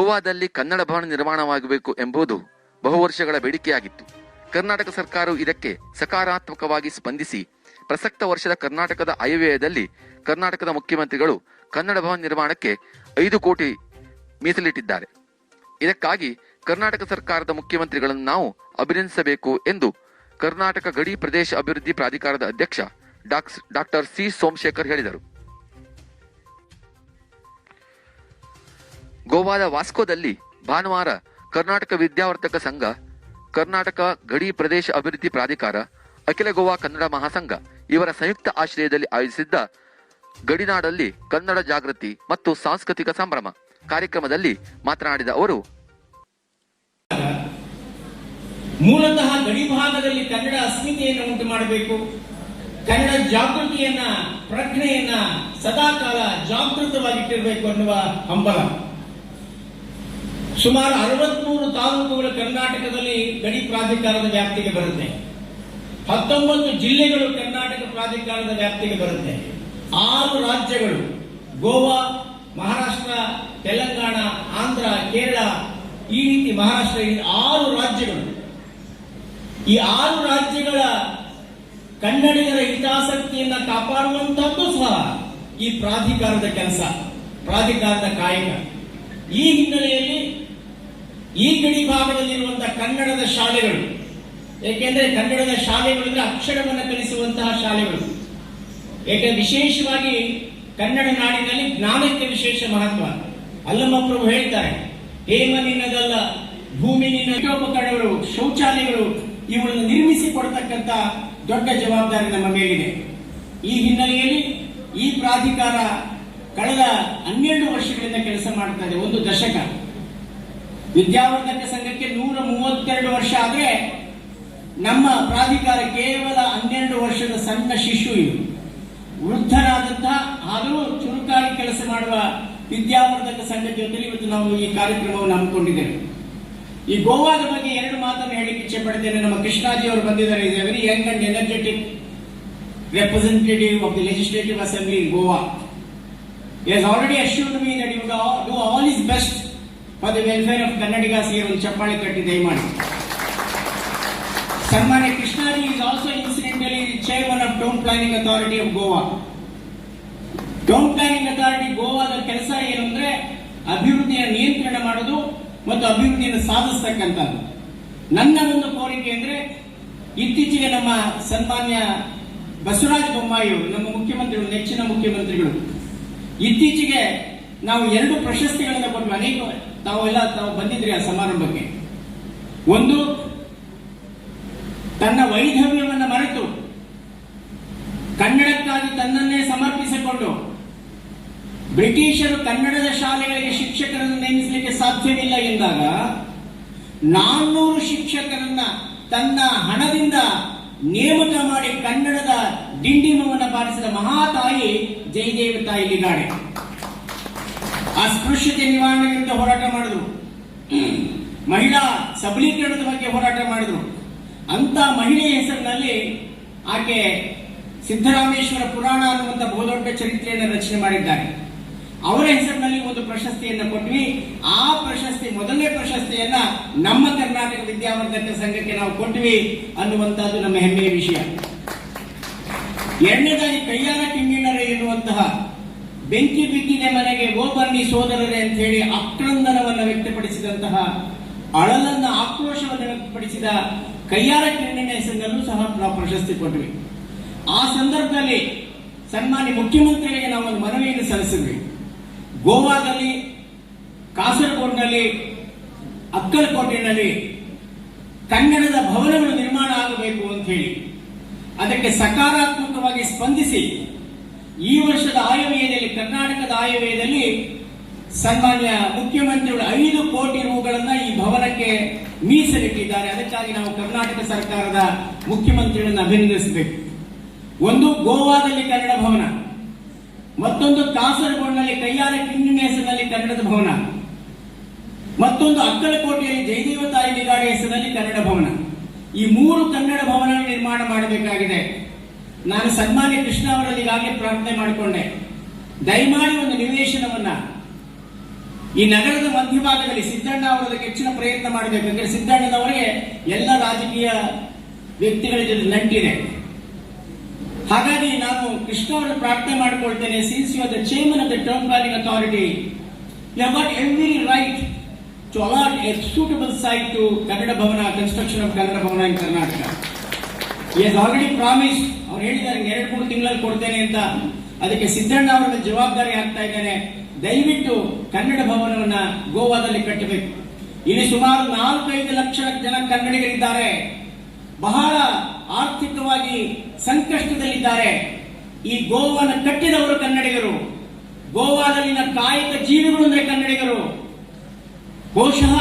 ಗೋವಾದಲ್ಲಿ ಕನ್ನಡ ಭವನ ನಿರ್ಮಾಣವಾಗಬೇಕು ಎಂಬುದು ಬಹುವರ್ಷಗಳ ಬೇಡಿಕೆಯಾಗಿತ್ತು. ಕರ್ನಾಟಕ ಸರ್ಕಾರವು ಇದಕ್ಕೆ ಸಕಾರಾತ್ಮಕವಾಗಿ ಸ್ಪಂದಿಸಿ ಪ್ರಸಕ್ತ ವರ್ಷದ ಕರ್ನಾಟಕದ ಆಯವ್ಯಯದಲ್ಲಿ ಕರ್ನಾಟಕದ ಮುಖ್ಯಮಂತ್ರಿಗಳು ಕನ್ನಡ ಭವನ ನಿರ್ಮಾಣಕ್ಕೆ 5 ಕೋಟಿ ಮೀಸಲಿಟ್ಟಿದ್ದಾರೆ. ಇದಕ್ಕಾಗಿ ಕರ್ನಾಟಕ ಸರ್ಕಾರದ ಮುಖ್ಯಮಂತ್ರಿಗಳನ್ನು ನಾವು ಅಭಿನಂದಿಸಬೇಕು ಎಂದು ಕರ್ನಾಟಕ ಗಡಿ ಪ್ರದೇಶ ಅಭಿವೃದ್ಧಿ ಪ್ರಾಧಿಕಾರದ ಅಧ್ಯಕ್ಷ ಡಾಕ್ಟರ್ ಸಿ ಸೋಮಶೇಖರ್ ಹೇಳಿದರು. ಗೋವಾದ ವಾಸ್ಕೋದಲ್ಲಿ ಭಾನುವಾರ ಕರ್ನಾಟಕ ವಿದ್ಯಾವರ್ಧಕ ಸಂಘ, ಕರ್ನಾಟಕ ಗಡಿ ಪ್ರದೇಶ ಅಭಿವೃದ್ಧಿ ಪ್ರಾಧಿಕಾರ, ಅಖಿಲ ಗೋವಾ ಕನ್ನಡ ಮಹಾಸಂಘ ಇವರ ಸಂಯುಕ್ತ ಆಶ್ರಯದಲ್ಲಿ ಆಯೋಜಿಸಿದ್ದ ಗಡಿನಾಡಲ್ಲಿ ಕನ್ನಡ ಜಾಗೃತಿ ಮತ್ತು ಸಾಂಸ್ಕೃತಿಕ ಸಂಭ್ರಮ ಕಾರ್ಯಕ್ರಮದಲ್ಲಿ ಮಾತನಾಡಿದ ಅವರು, ಮೂಲತಃ ಗಡಿ ಭಾಗದಲ್ಲಿ ಕನ್ನಡ ಅಸ್ಮಿತೆಯನ್ನು ಉಂಟು ಮಾಡಬೇಕು, ಕನ್ನಡ ಜಾಗೃತಿಯನ್ನ, ಪ್ರಜ್ಞೆಯನ್ನ ಸದಾಕಾಲ ಜಾಗೃತವಾಗಿಟ್ಟಿರಬೇಕು ಅನ್ನುವ ಹಂಬಲ. ಸುಮಾರು 63 ತಾಲೂಕುಗಳು ಕರ್ನಾಟಕದಲ್ಲಿ ಗಡಿ ಪ್ರಾಧಿಕಾರದ ವ್ಯಾಪ್ತಿಗೆ ಬರುತ್ತೆ. 19 ಜಿಲ್ಲೆಗಳು ಕರ್ನಾಟಕ ಪ್ರಾಧಿಕಾರದ ವ್ಯಾಪ್ತಿಗೆ ಬರುತ್ತೆ. 6 ರಾಜ್ಯಗಳು, ಗೋವಾ, ಮಹಾರಾಷ್ಟ್ರ, ತೆಲಂಗಾಣ, ಆಂಧ್ರ, ಕೇರಳ, ಈ ರೀತಿ ಮಹಾರಾಷ್ಟ್ರ, 6 ರಾಜ್ಯಗಳು. ಈ 6 ರಾಜ್ಯಗಳ ಕನ್ನಡಿಗರ ಹಿತಾಸಕ್ತಿಯನ್ನ ಕಾಪಾಡುವಂತದ್ದು ಸಹ ಈ ಪ್ರಾಧಿಕಾರದ ಕೆಲಸ, ಪ್ರಾಧಿಕಾರದ ಕಾಯಕ. ಈ ಹಿನ್ನೆಲೆಯಲ್ಲಿ ಈ ಗಡಿ ಭಾಗದಲ್ಲಿರುವಂತಹ ಕನ್ನಡದ ಶಾಲೆಗಳು, ಏಕೆಂದರೆ ಕನ್ನಡದ ಶಾಲೆಗಳಿಂದ ಅಕ್ಷರವನ್ನು ಕಲಿಸುವಂತಹ ಶಾಲೆಗಳು, ಏಕೆಂದರೆ ವಿಶೇಷವಾಗಿ ಕನ್ನಡ ನಾಡಿನಲ್ಲಿ ಜ್ಞಾನಕ್ಕೆ ವಿಶೇಷ ಮಹತ್ವ. ಅಲ್ಲಮ್ಮ ಪ್ರಭು ಹೇಳ್ತಾರೆ, ಹೇಮ ನಿನ್ನದಲ್ಲ ಭೂಮಿ ನಿನ್ನ, ಉಪಕರಣಗಳು, ಶೌಚಾಲಯಗಳು ಇವುಗಳನ್ನು ನಿರ್ಮಿಸಿ ಕೊಡತಕ್ಕಂತ ದೊಡ್ಡ ಜವಾಬ್ದಾರಿ ನಮ್ಮ ಮೇಲಿದೆ. ಈ ಹಿನ್ನೆಲೆಯಲ್ಲಿ ಈ ಪ್ರಾಧಿಕಾರ ಕಳೆದ 12 ವರ್ಷಗಳಿಂದ ಕೆಲಸ ಮಾಡ್ತಾ ಇದೆ. 1 ದಶಕ. ವಿದ್ಯಾವರ್ಧಕ ಸಂಘಕ್ಕೆ 132 ವರ್ಷ ಆದ್ರೆ ನಮ್ಮ ಪ್ರಾಧಿಕಾರ ಕೇವಲ 12 ವರ್ಷದ ಸಣ್ಣ ಶಿಶು. ಇದು ವೃದ್ಧರಾದಂತಹ ಆದರೂ ಚುರುಕಾಗಿ ಕೆಲಸ ಮಾಡುವ ವಿದ್ಯಾವರ್ಧಕ ಸಂಘದ ಜೊತೆ ಇವತ್ತು ನಾವು ಈ ಕಾರ್ಯಕ್ರಮವನ್ನು ಹಮ್ಮಿಕೊಂಡಿದ್ದೇವೆ. ಈ ಗೋವಾದ ಬಗ್ಗೆ 2 ಮಾತನ್ನು ಹೇಳಿಕ್ಕೆ ಇಚ್ಛೆ ಪಡ್ತೇನೆ. ನಮ್ಮ ಕೃಷ್ಣಾಜಿ ಅವರು ಬಂದಿದ್ದಾರೆ. Is A very Young and energetic representative of the Legislative Assembly in Goa. He has already assured me that he will do all his best for the welfare of Kannadigas here. ಒಂದು ಚಪ್ಪಾಳೆ ಕಟ್ಟಿ ದಯಮಾಡಿ. ಸನ್ಮಾನ್ಯ Krishnaji is also incidentally the chairman of Town Planning Authority of Goa. Town Planning Authority ಗೋವಾದ ಕೆಲಸ ಏನು ಅಂದ್ರೆ ಅಭಿವೃದ್ಧಿಯನ್ನು ನಿಯಂತ್ರಣ ಮಾಡೋದು ಮತ್ತು ಅಭಿವೃದ್ಧಿಯನ್ನು ಸಾಧಿಸತಕ್ಕಂಥದ್ದು. ನನ್ನ ಒಂದು ಕೋರಿಕೆ ಅಂದ್ರೆ, ಇತ್ತೀಚೆಗೆ ನಮ್ಮ ಸನ್ಮಾನ್ಯ ಬಸವರಾಜ ಬೊಮ್ಮಾಯಿ ಅವರು, ನಮ್ಮ ಮುಖ್ಯಮಂತ್ರಿಗಳು, ನೆಚ್ಚಿನ ಮುಖ್ಯಮಂತ್ರಿಗಳು, ಇತ್ತೀಚೆಗೆ ನಾವು 2 ಪ್ರಶಸ್ತಿಗಳನ್ನು ಕೊಟ್ಟು, ಅನೇಕ ತಾವು ಬಂದಿದ್ರಿ ಆ ಸಮಾರಂಭಕ್ಕೆ. ಒಂದು, ತನ್ನ ವೈಧವ್ಯವನ್ನು ಮರೆತು ಕನ್ನಡಕ್ಕಾಗಿ ತನ್ನನ್ನೇ ಸಮರ್ಪಿಸಿಕೊಂಡು, ಬ್ರಿಟಿಷರು ಕನ್ನಡದ ಶಾಲೆಗಳಿಗೆ ಶಿಕ್ಷಕರನ್ನು ನೇಮಿಸಲಿಕ್ಕೆ ಸಾಧ್ಯವಿಲ್ಲ ಎಂದಾಗ 400 ಶಿಕ್ಷಕರನ್ನ ತನ್ನ ಹಣದಿಂದ ನೇಮಕ ಮಾಡಿ ಕನ್ನಡದ ಡಿಂಡಿಮವನ್ನು ಬಾರಿಸಿದ ಮಹಾತಾಯಿ ಜಯದೇವ ತಾಯಿ ಲಿಗಾಡೆ. ಅಸ್ಪೃಶ್ಯತೆ ನಿವಾರಣೆ ವಿರುದ್ಧ ಹೋರಾಟ ಮಾಡಿದ್ರು, ಮಹಿಳಾ ಸಬಲೀಕರಣದ ಬಗ್ಗೆ ಹೋರಾಟ ಮಾಡಿದ್ರು. ಅಂತ ಮಹಿಳೆಯ ಹೆಸರಿನಲ್ಲಿ ಆಕೆ ಸಿದ್ದರಾಮೇಶ್ವರ ಪುರಾಣ ಅನ್ನುವಂಥ ಬಹುದೊಡ್ಡ ಚರಿತ್ರೆಯನ್ನು ರಚನೆ ಮಾಡಿದ್ದಾರೆ. ಅವರ ಹೆಸರಿನಲ್ಲಿ ಒಂದು ಪ್ರಶಸ್ತಿಯನ್ನು ಕೊಟ್ವಿ. ಆ ಪ್ರಶಸ್ತಿ, ಮೊದಲನೇ ಪ್ರಶಸ್ತಿಯನ್ನ ನಮ್ಮ ಕರ್ನಾಟಕ ವಿದ್ಯಾವರ್ಧಕ ಸಂಘಕ್ಕೆ ನಾವು ಕೊಟ್ವಿ ಅನ್ನುವಂತಹದ್ದು ನಮ್ಮ ಹೆಮ್ಮೆಯ ವಿಷಯ. 2ನೇದಾಗಿ, ಕೈಯಾರ ಕಿಂಗಿಣರೆ ಎನ್ನುವಂತಹ ಬೆಂಕಿ ಬಿದ್ದಿದೆ ಮನೆಗೆ ಓ ಬನ್ನಿ ಸೋದರರೇ ಅಂತ ಹೇಳಿ ಆಕ್ರಂದನವನ್ನು ವ್ಯಕ್ತಪಡಿಸಿದಂತಹ, ಅಳಲನ್ನ, ಆಕ್ರೋಶವನ್ನು ವ್ಯಕ್ತಪಡಿಸಿದ ಕೈಯಾರ ಕಿಂಗಿಣ ಹೆಸರಿನಲ್ಲೂ ಸಹ ನಾವು ಪ್ರಶಸ್ತಿ ಕೊಟ್ವಿ. ಆ ಸಂದರ್ಭದಲ್ಲಿ ಸನ್ಮಾನ್ಯ ಮುಖ್ಯಮಂತ್ರಿಗಳಿಗೆ ನಾವು ಒಂದು ಮನವಿಯನ್ನು ಸಲ್ಲಿಸಿದ್ವಿ. ಗೋವಾದಲ್ಲಿ, ಕಾಸರಗೋಡಿನಲ್ಲಿ, ಅಕ್ಕಲಕೋಟೆಯಲ್ಲಿ ಕನ್ನಡದ ಭವನಗಳು ನಿರ್ಮಾಣ ಆಗಬೇಕು ಅಂತ ಹೇಳಿ ಅದಕ್ಕೆ ಸಕಾರಾತ್ಮಕವಾಗಿ ಸ್ಪಂದಿಸಿ ಈ ವರ್ಷದ ಆಯವ್ಯಯದಲ್ಲಿ, ಕರ್ನಾಟಕದ ಆಯವ್ಯಯದಲ್ಲಿ ಸನ್ಮಾನ್ಯ ಮುಖ್ಯಮಂತ್ರಿಗಳು 5 ಕೋಟಿ ರೂಗಳನ್ನು ಈ ಭವನಕ್ಕೆ ಮೀಸಲಿಟ್ಟಿದ್ದಾರೆ. ಅದಕ್ಕಾಗಿ ನಾವು ಕರ್ನಾಟಕ ಸರ್ಕಾರದ ಮುಖ್ಯಮಂತ್ರಿಗಳನ್ನು ಅಭಿನಂದಿಸಬೇಕು. ಒಂದು, ಗೋವಾದಲ್ಲಿ ಕನ್ನಡ ಭವನ, ಮತ್ತೊಂದು ಕಾಸರಗೋಡಿನಲ್ಲಿ ಕೈಯಾರ ಕಿಂಗಿಣಿ ಹೆಸರಿನಲ್ಲಿ ಕನ್ನಡದ ಭವನ, ಮತ್ತೊಂದು ಅಕ್ಕಲಕೋಟೆಯಲ್ಲಿ ಜಯದೇವ ತಾಯಿ ಲಿಗಾಡೆ ಹೆಸರಿನಲ್ಲಿ ಕನ್ನಡ ಭವನ. ಈ 3 ಕನ್ನಡ ಭವನ ನಿರ್ಮಾಣ ಮಾಡಬೇಕಾಗಿದೆ. ನಾನು ಸನ್ಮಾನ್ಯ ಕೃಷ್ಣ ಅವರಲ್ಲಿ ಈಗಾಗಲೇ ಪ್ರಾರ್ಥನೆ ಮಾಡಿಕೊಂಡೆ, ದಯಮಾಡಿ ಒಂದು ನಿವೇಶನವನ್ನ ಈ ನಗರದ ಮಧ್ಯಭಾಗದಲ್ಲಿ ಸಿದ್ದಣ್ಣ ಅವರು ಅದಕ್ಕೆ ಹೆಚ್ಚಿನ ಪ್ರಯತ್ನ ಮಾಡಬೇಕು. ಯಾಕಂದ್ರೆ ಸಿದ್ದಣ್ಣನವರಿಗೆ ಎಲ್ಲ ರಾಜಕೀಯ ವ್ಯಕ್ತಿಗಳ ಜೊತೆ ನಂಟಿದೆ. ಹಾಗಾಗಿ ನಾನು ಕೃಷ್ಣ ಅವರು ಪ್ರಾರ್ಥನೆ ಮಾಡಿಕೊಳ್ತೇನೆ, since you are the chairman of the town planning authority, you have got every right to allot a suitable site to Kannada Bhavana, construction of Kannada Bhavana in Karnataka. He has already promise, ಅವ್ರು ಹೇಳಿದ್ದಾರೆ 2-3 ತಿಂಗಳಲ್ಲಿ ಕೊಡ್ತೇನೆ ಅಂತ. ಅದಕ್ಕೆ ಸಿದ್ದಣ್ಣ ಅವರ ಜವಾಬ್ದಾರಿ ಆಗ್ತಾ ಇದ್ದೇನೆ. ದಯವಿಟ್ಟು ಕನ್ನಡ ಭವನವನ್ನ ಗೋವಾದಲ್ಲಿ ಕಟ್ಟಬೇಕು. ಇಲ್ಲಿ ಸುಮಾರು 4-5 ಲಕ್ಷ ಜನ ಕನ್ನಡಿಗರಿದ್ದಾರೆ, ಬಹಳ ಆರ್ಥಿಕವಾಗಿ ಸಂಕಷ್ಟದಲ್ಲಿದ್ದಾರೆ. ಈ ಗೋವಾನ ಕಟ್ಟಿದವರು ಕನ್ನಡಿಗರು, ಗೋವಾದಲ್ಲಿನ ಕಾಯಕ ಜೀವಿಗಳು ಅಂದ್ರೆ ಕನ್ನಡಿಗರು. ಬಹುಶಃ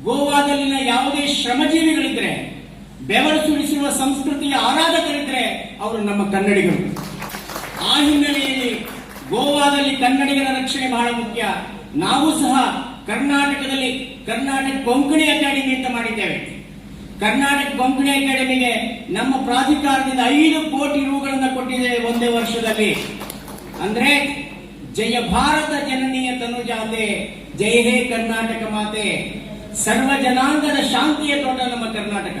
ಗೋವಾದಲ್ಲಿನ ಯಾವುದೇ ಶ್ರಮಜೀವಿಗಳಿದ್ರೆ, ಬೆವರು ಸುರಿಸುವ ಸಂಸ್ಕೃತಿಯ ಆರಾಧಕರಿದ್ರೆ ಅವರು ನಮ್ಮ ಕನ್ನಡಿಗರು. ಆ ಹಿನ್ನೆಲೆಯಲ್ಲಿ ಗೋವಾದಲ್ಲಿ ಕನ್ನಡಿಗರ ರಕ್ಷಣೆ ಬಹಳ ಮುಖ್ಯ. ನಾವು ಸಹ ಕರ್ನಾಟಕದಲ್ಲಿ ಕರ್ನಾಟಕ ಕೊಂಕಣಿ ಅಕಾಡೆಮಿ ಅಂತ ಮಾಡಿದ್ದೇವೆ. ಕರ್ನಾಟಕ ಕೊಂಕಣಿ ಅಕಾಡೆಮಿಗೆ ನಮ್ಮ ಪ್ರಾಧಿಕಾರದಿಂದ 5 ಕೋಟಿ ರೂಗಳನ್ನು ಕೊಟ್ಟಿದ್ದೇವೆ ಒಂದೇ ವರ್ಷದಲ್ಲಿ. ಅಂದ್ರೆ ಜಯ ಭಾರತ ಜನನೀಯ ತನುಜಾತೆ, ಜಯ ಹೇ ಕರ್ನಾಟಕ ಮಾತೆ, ಸರ್ವ ಜನಾಂಗದ ಶಾಂತಿಯ ತೋಟ ನಮ್ಮ ಕರ್ನಾಟಕ.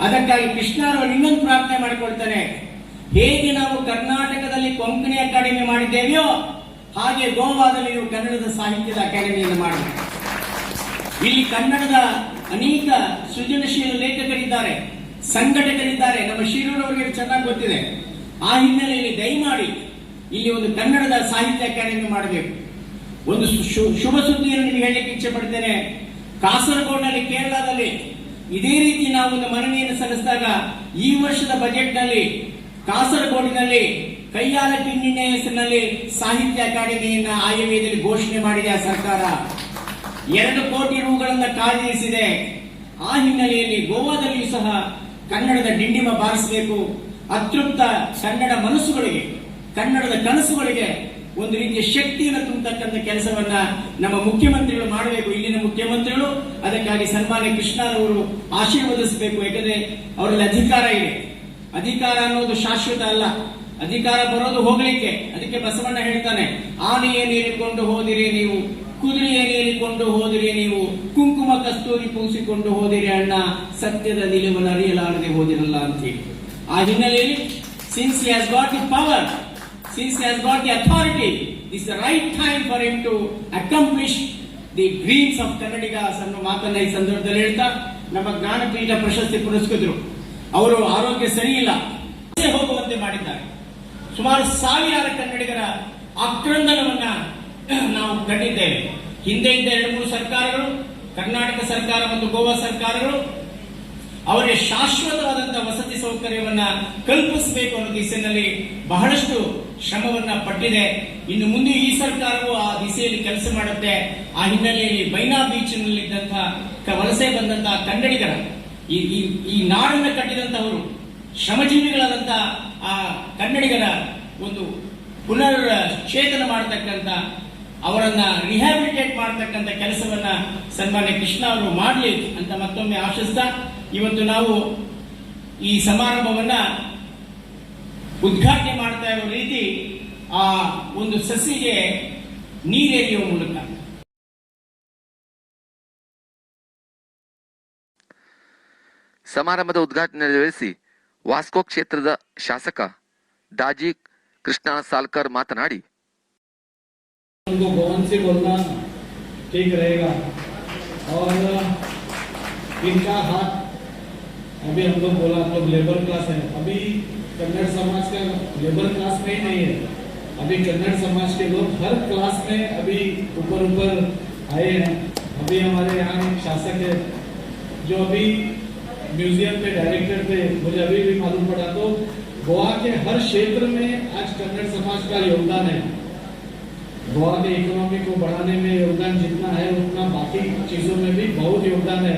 ಅದಕ್ಕಾಗಿ ಕೃಷ್ಣರವರು ಇನ್ನೊಂದು ಪ್ರಾರ್ಥನೆ ಮಾಡಿಕೊಳ್ತಾನೆ, ಹೇಗೆ ನಾವು ಕರ್ನಾಟಕದಲ್ಲಿ ಕೊಂಕಣಿ ಅಕಾಡೆಮಿ ಮಾಡಿದ್ದೇವೆಯೋ ಹಾಗೆ ಗೋವಾದಲ್ಲಿ ನೀವು ಕನ್ನಡದ ಸಾಹಿತ್ಯದ ಅಕಾಡೆಮಿಯನ್ನು ಮಾಡಬೇಕು. ಇಲ್ಲಿ ಕನ್ನಡದ ಅನೇಕ ಸೃಜನಶೀಲ ಲೇಖಕರಿದ್ದಾರೆ, ಸಂಘಟಕರಿದ್ದಾರೆ. ನಮ್ಮ ಶಿರೂರವರಿಗೆ ಚೆನ್ನಾಗಿ ಗೊತ್ತಿದೆ. ಆ ಹಿನ್ನೆಲೆಯಲ್ಲಿ ದಯಮಾಡಿ ಇಲ್ಲಿ ಒಂದು ಕನ್ನಡದ ಸಾಹಿತ್ಯ ಅಕಾಡೆಮಿ ಮಾಡಬೇಕು. ಒಂದು ಶುಭ ಸುದ್ದಿಯನ್ನು ನಿಮಗೆ ಹೇಳಲಿಕ್ಕೆ ಇಚ್ಛೆ ಪಡ್ತೇನೆ. ಕಾಸರಗೋಡಿನಲ್ಲಿ, ಕೇರಳದಲ್ಲಿ ಇದೇ ರೀತಿ ನಾವು ಒಂದು ಮನವಿಯನ್ನು ಸಲ್ಲಿಸಿದಾಗ ಈ ವರ್ಷದ ಬಜೆಟ್ನಲ್ಲಿ ಕಾಸರಗೋಡಿನಲ್ಲಿ ಕೈಯಾಲ ಕಿಣ್ಣಿನ ಹೆಸರಿನಲ್ಲಿ ಸಾಹಿತ್ಯ ಅಕಾಡೆಮಿಯನ್ನ ಆಯವ್ಯಯದಲ್ಲಿ ಘೋಷಣೆ ಮಾಡಿದೆ ಆ ಸರ್ಕಾರ. 2 ಕೋಟಿ ರೂಗಳನ್ನು ಕಾದಿರಿಸಿದೆ. ಆ ಹಿನ್ನೆಲೆಯಲ್ಲಿ ಗೋವಾದಲ್ಲಿಯೂ ಸಹ ಕನ್ನಡದ ಡಿಂಡಿಮ ಬಾರಿಸಬೇಕು. ಅತೃಪ್ತ ಕನ್ನಡ ಮನಸ್ಸುಗಳಿಗೆ, ಕನ್ನಡದ ಕನಸುಗಳಿಗೆ ಒಂದು ರೀತಿಯ ಶಕ್ತಿಯನ್ನು ತುಂಬತಕ್ಕಂಥ ಕೆಲಸವನ್ನ ನಮ್ಮ ಮುಖ್ಯಮಂತ್ರಿಗಳು ಮಾಡಬೇಕು, ಇಲ್ಲಿನ ಮುಖ್ಯಮಂತ್ರಿಗಳು. ಅದಕ್ಕಾಗಿ ಸನ್ಮಾನ್ಯ ಕೃಷ್ಣರವರು ಆಶೀರ್ವದಿಸಬೇಕು. ಯಾಕಂದ್ರೆ ಅವರಲ್ಲಿ ಅಧಿಕಾರ ಇದೆ. ಅಧಿಕಾರ ಅನ್ನೋದು ಶಾಶ್ವತ ಅಲ್ಲ, ಅಧಿಕಾರ ಬರೋದು ಹೋಗ್ಲಿಕ್ಕೆ. ಅದಕ್ಕೆ ಬಸವಣ್ಣ ಹೇಳ್ತಾನೆ, ಆನೆಯನ್ನೇರಿಕೊಂಡು ಹೋದಿರಿ ನೀವು, ಕುದುರೆಯನ್ನೇರಿಕೊಂಡು ಹೋದಿರಿ ನೀವು, ಕುಂಕುಮ ಕಸ್ತೂರಿ ಪೂಸಿಕೊಂಡು ಹೋದಿರಿ ಅಣ್ಣ, ಸತ್ಯದ ನಿಲುವನ್ನು ಅರಿಯಲಾರದೆ ಹೋದಿರಲ್ಲ ಅಂತೇಳಿ. ಆ ಹಿನ್ನೆಲೆಯಲ್ಲಿ since he has got the power, since he has got the authority, this is the right time for him to accomplish the dreams of Kannadigas ಅನ್ನೋ ಮಾತನ್ನ ಈ ಸಂದರ್ಭದಲ್ಲಿ ಹೇಳ್ತಾ, ನಮ್ಮ ಜ್ಞಾನಪೀಠ ಪ್ರಶಸ್ತಿ ಪುರಸ್ಕೃತರು ಅವರು ಆರೋಗ್ಯ ಸರಿ ಇಲ್ಲ ಹೋಗುವಂತೆ ಮಾಡಿದ್ದಾರೆ. ಸುಮಾರು 1000 ಕನ್ನಡಿಗರ ಆಕ್ರಂದನವನ್ನ ನಾವು ಕಂಡಿದ್ದೇವೆ. ಹಿಂದೆ ಇದ್ದ 2-3 ಸರ್ಕಾರಗಳು, ಕರ್ನಾಟಕ ಸರ್ಕಾರ ಮತ್ತು ಗೋವಾ ಸರ್ಕಾರಗಳು ಅವರಿಗೆ ಶಾಶ್ವತವಾದಂತಹ ವಸತಿ ಸೌಕರ್ಯವನ್ನ ಕಲ್ಪಿಸಬೇಕು ಅನ್ನೋ ದಿಸೆಯಲ್ಲಿ ಬಹಳಷ್ಟು ಶ್ರಮವನ್ನ ಪಟ್ಟಿದೆ. ಇನ್ನು ಮುಂದೆ ಈ ಸರ್ಕಾರವು ಆ ದಿಸೆಯಲ್ಲಿ ಕೆಲಸ ಮಾಡುತ್ತೆ. ಆ ಹಿನ್ನೆಲೆಯಲ್ಲಿ ಬೈನಾ ಬೀಚ್ ನಲ್ಲಿದ್ದಂತಹ ವಲಸೆ ಬಂದಂತಹ ಕನ್ನಡಿಗರ, ಈ ನಾಡನ್ನು ಕಟ್ಟಿದಂತಹವರು, ಶ್ರಮಜೀವಿಗಳಾದಂತಹ ಆ ಕನ್ನಡಿಗರ ಒಂದು ಪುನರ್ ಚೇತನ ಮಾಡತಕ್ಕಂತ, ಅವರನ್ನ ರಿಹ್ಯಾಬಿಲಿಟೇಟ್ ಮಾಡತಕ್ಕಂತ ಕೆಲಸವನ್ನ ಸನ್ಮಾನ್ಯ ಕೃಷ್ಣ ಅವರು ಮಾಡಲಿ ಅಂತ ಮತ್ತೊಮ್ಮೆ ಆಶಿಸ್ತಾ, ಇವತ್ತು ನಾವು ಈ ಸಮಾರಂಭವನ್ನ ಉದ್ಘಾಟನೆ ಮಾಡ್ತಾ ಇರೋ ರೀತಿ ಆ ಒಂದು ಸಸಿಗೆ ನೀರೆರೆಯುವ ಮೂಲಕ ಸಮಾರಂಭದ ಉದ್ಘಾಟನೆ ನೆರವೇರಿಸಿ ವಾಸ್ಕೋ ಕ್ಷೇತ್ರದ ಶಾಸಕ दाजी कृष्णा सालकर मातनाड़ी उनको भवन से बोलना ठीक रहेगा और इनका हाथ अभी हम लोग बोला हम लोग लेबर क्लास है, अभी कन्नड़ समाज का लेबर क्लास में ही नहीं है, अभी कन्नड़ समाज के लोग हर क्लास में अभी ऊपर आए हैं। अभी हमारे यहाँ एक शासक है जो अभी म्यूजियम के डायरेक्टर थे, मुझे अभी भी मालूम पड़ा। तो गोवा के हर क्षेत्र में आज कन्नड़ समाज का योगदान है। गोवा के इकोनॉमी को बढ़ाने में योगदान जितना है उतना बाकी चीजों में भी बहुत योगदान है।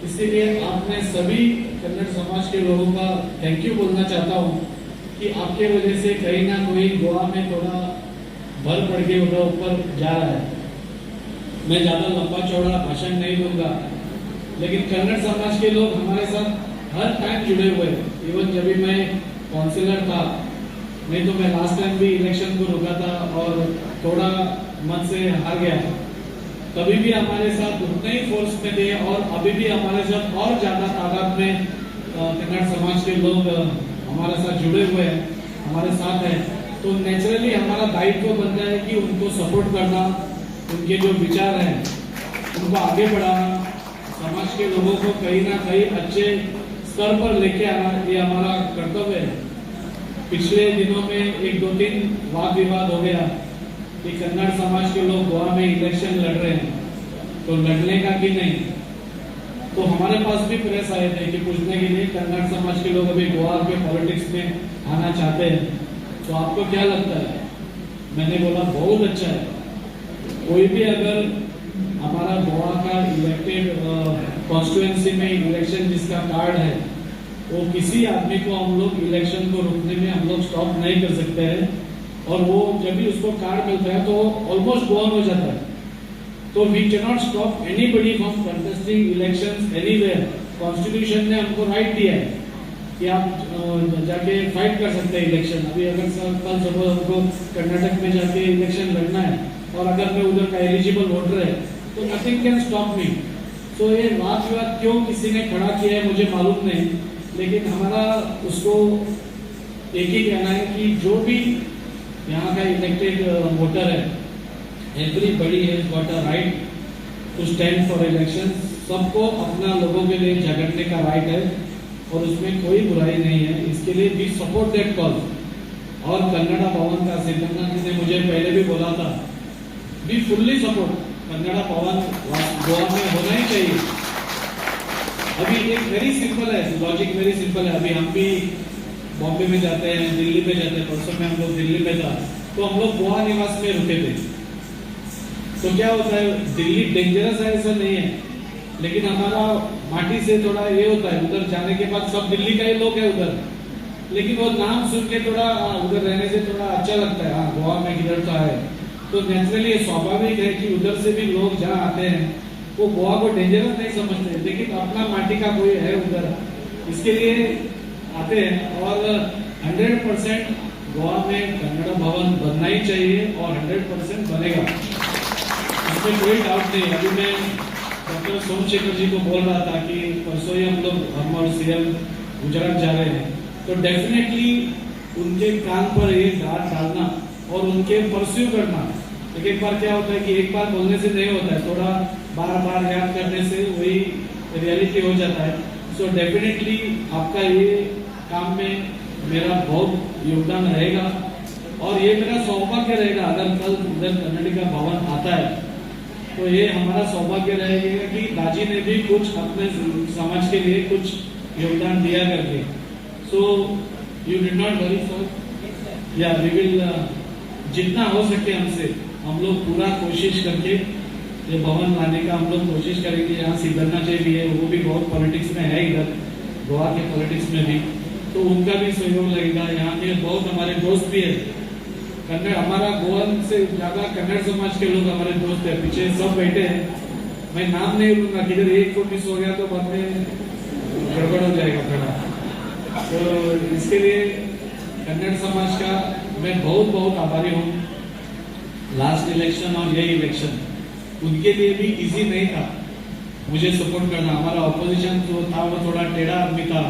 इसीलिए आपने सभी कन्नड़ समाज के लोगों का थैंक यू बोलना चाहता हूँ कि आपके वजह से कहीं ना कोई गोवा में थोड़ा बल पड़ के ऊपर जा रहा है। मैं ज्यादा लंबा चौड़ा भाषण नहीं दूंगा, लेकिन कन्नड़ समाज के लोग हमारे साथ हर टाइम जुड़े हुए हैं। इवन जब भी मैं काउंसिलर था, नहीं तो मैं लास्ट टाइम भी इलेक्शन को रुका था और थोड़ा मत से हार गया, तभी भी हमारे साथ उतने ही फोर्स में थे और अभी भी हमारे साथ और ज्यादा तादाद में कन्नड़ समाज के लोग हमारे साथ जुड़े हुए हैं, हमारे साथ हैं। तो नेचुरली हमारा दायित्व बनता है कि उनको सपोर्ट करना, उनके जो विचार हैं उनको आगे बढ़ाना, समाज के लोगों को कहीं ना कहीं अच्छे स्तर पर लेके आना, ये हमारा कर्तव्य है। पिछले दिनों में 1-2-3 वाद विवाद हो गया कि कन्नड़ समाज के लोग गोवा में इलेक्शन लड़ रहे हैं, तो लड़ने का कि नहीं। तो हमारे पास भी प्रेस आए थे कि पूछने के लिए कन्नड़ समाज के लोग अभी गोवा के पॉलिटिक्स में आना चाहते हैं, तो आपको क्या लगता है? मैंने बोला बहुत अच्छा है। कोई भी अगर हमारा गोवा का इलेक्टेड कॉन्स्टिट्यूएंसी में इलेक्शन जिसका कार्ड है, वो किसी आदमी को हम लोग इलेक्शन को रोकने में हम लोग स्टॉप नहीं कर सकते हैं। और वो जब भी उसको कार्ड मिलता है तो ऑलमोस्ट गोवन हो जाता है। तो we can not stop anybody from contesting elections anywhere. Constitution ने हमको राइट दिया है कि आप जाके फाइट कर सकते हैं इलेक्शन। अभी अगर कल सपोज हमको कर्नाटक में जाके इलेक्शन लड़ना है और अगर मैं उधर का एलिजिबल वोटर है तो नथिंग कैन स्टॉप मी। तो ये वाद विवाद क्यों किसी ने खड़ा किया है मुझे मालूम नहीं, लेकिन हमारा उसको एक ही कहना है कि जो भी यहाँ का इलेक्टेड वोटर है, everybody has got a right to stand for election. सबको अपना लोगों के लिए झगड़ने का राइट है और उसमें कोई बुराई नहीं है। इसके लिए वी सपोर्ट दैट कॉज। और कन्नड़ा भवन का सिद्धनाथ जी ने मुझे पहले भी बोला था, वी फुल्ली सपोर्ट। कन्नड़ा भवन गोवा में होना ही चाहिए। अभी एक वेरी सिंपल है, लॉजिक वेरी सिंपल है। अभी हम भी बॉम्बे में जाते हैं, दिल्ली में जाते हैं। परसों में हम लोग दिल्ली में था तो हम लोग गोवा निवास में रुके थे। तो क्या होता है, दिल्ली डेंजरस है ऐसा नहीं है, लेकिन हमारा माटी से थोड़ा ये होता है, उधर जाने के बाद सब दिल्ली का ही लोग है उधर, लेकिन वो नाम सुन के थोड़ा उधर रहने से थोड़ा अच्छा लगता है। हाँ, गोवा में किधर का है, तो नेचुरली ये स्वाभाविक है कि उधर से भी लोग जहाँ आते हैं वो गोवा को डेंजरस नहीं समझते, लेकिन अपना माटी का कोई है उधर, इसके लिए आते हैं। और 100% गोवा में कन्नड़ा भवन बनना ही चाहिए और 100% बनेगा, इसमें कोई डाउट नहीं। अभी मैं डॉक्टर सोमशेखर जी को बोल रहा था कि परसों ही हम और सीएम गुजरात जा रहे हैं, तो डेफिनेटली उनके कान पर ये डाल डालना और उनके परस्यू करना। लेकिन एक बार क्या होता है कि एक बार बोलने से नहीं होता है, थोड़ा बार बार याद करने से वही रियलिटी हो जाता है। सो डेफिनेटली आपका ये काम में मेरा बहुत योगदान रहेगा और ये मेरा सौभाग्य रहेगा अगर कल उधर कन्नड़ का भवन आता है, तो ये हमारा सौभाग्य रहेगा कि दाजी ने भी कुछ अपने समाज के लिए कुछ योगदान दिया करके। So you did not worry sir, या वी विल जितना हो सके हमसे हम लोग पूरा कोशिश करके ये भवन लाने का हम लोग कोशिश करेंगे। यहाँ सिद्धनाथ जी भी है, वो भी बहुत पॉलिटिक्स में है इधर गोवा के पॉलिटिक्स में भी, तो उनका भी सहयोग लगेगा। यहाँ के बहुत हमारे दोस्त भी है कन्नड़, हमारा गोवा से ज्यादा कन्नड़ समाज के लोग हमारे दोस्त है, पीछे सब बैठे हैं। मैं नाम नहीं लूंगा, किधर एक को मिस हो गया तो बाद में गड़बड़ हो जाएगा थोड़ा। तो इसके लिए कन्नड़ समाज का मैं बहुत बहुत आभारी हूँ। लास्ट इलेक्शन और ये इलेक्शन उनके लिए भी इजी नहीं था मुझे सपोर्ट करना। हमारा ऑपोजिशन जो था वो थोड़ा टेढ़ा आदमी था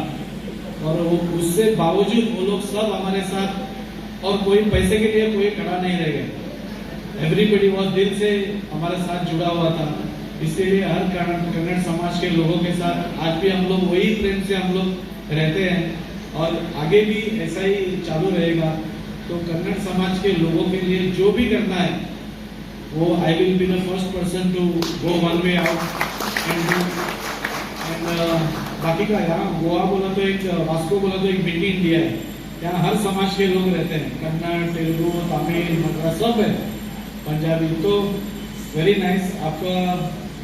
और वो उससे बावजूद वो लोग सब हमारे साथ, और कोई पैसे के लिए कोई खड़ा नहीं रह गया। एवरीबडी वॉज दिल से हमारे साथ जुड़ा हुआ था। इसीलिए हर कन्नड़ समाज के लोगों के साथ आज भी हम लोग वही प्रेम से हम लोग रहते हैं और आगे भी ऐसा ही चालू रहेगा। तो कन्नड़ समाज के लोगों के लिए जो भी करना है वो I will be the first person to go one way out एंड बाकी का यहाँ गोवा बोला तो एक वास्को बोला तो एक मिनी इंडिया है, यहाँ हर समाज के लोग रहते हैं, कन्नड़, तेलुगु, तमिल, मराठा सब है, पंजाबी। तो वेरी नाइस, आपका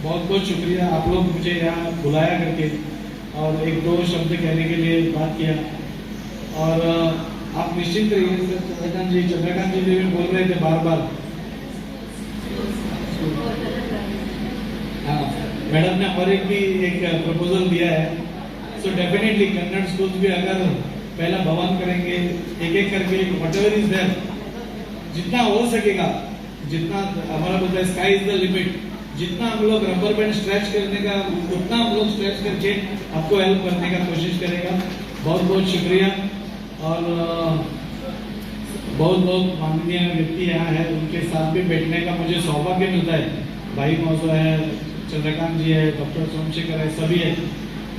बहुत बहुत शुक्रिया, आप लोग मुझे यहाँ बुलाया करके और एक दो शब्द कहने के लिए बात किया। और आप निश्चिंत रहिए सर, चंद्रकांत जी भी बोल रहे थे बार बार। हाँ, मैडम ने और एक भी एक प्रपोजल दिया है। सो डेफिनेटली कन्नड़ स्कूल्स भी अगर पहला भवन करेंगे एक एक करके, व्हाटएवर इज देयर, जितना हो सकेगा, जितना हमारा बोलता है स्काई इज द लिमिट, जितना हम लोग रबर बैंड स्ट्रेच करने का उतना हम लोग स्ट्रेच करके आपको हेल्प करने का कोशिश करेगा। बहुत बहुत शुक्रिया। और बहुत बहुत माननीय व्यक्ति यहाँ है, उनके साथ भी बैठने का मुझे सौभाग्य मिलता है। भाई महोदय है, चंद्रकांत जी है, डॉक्टर सोमशेखर है, सभी है।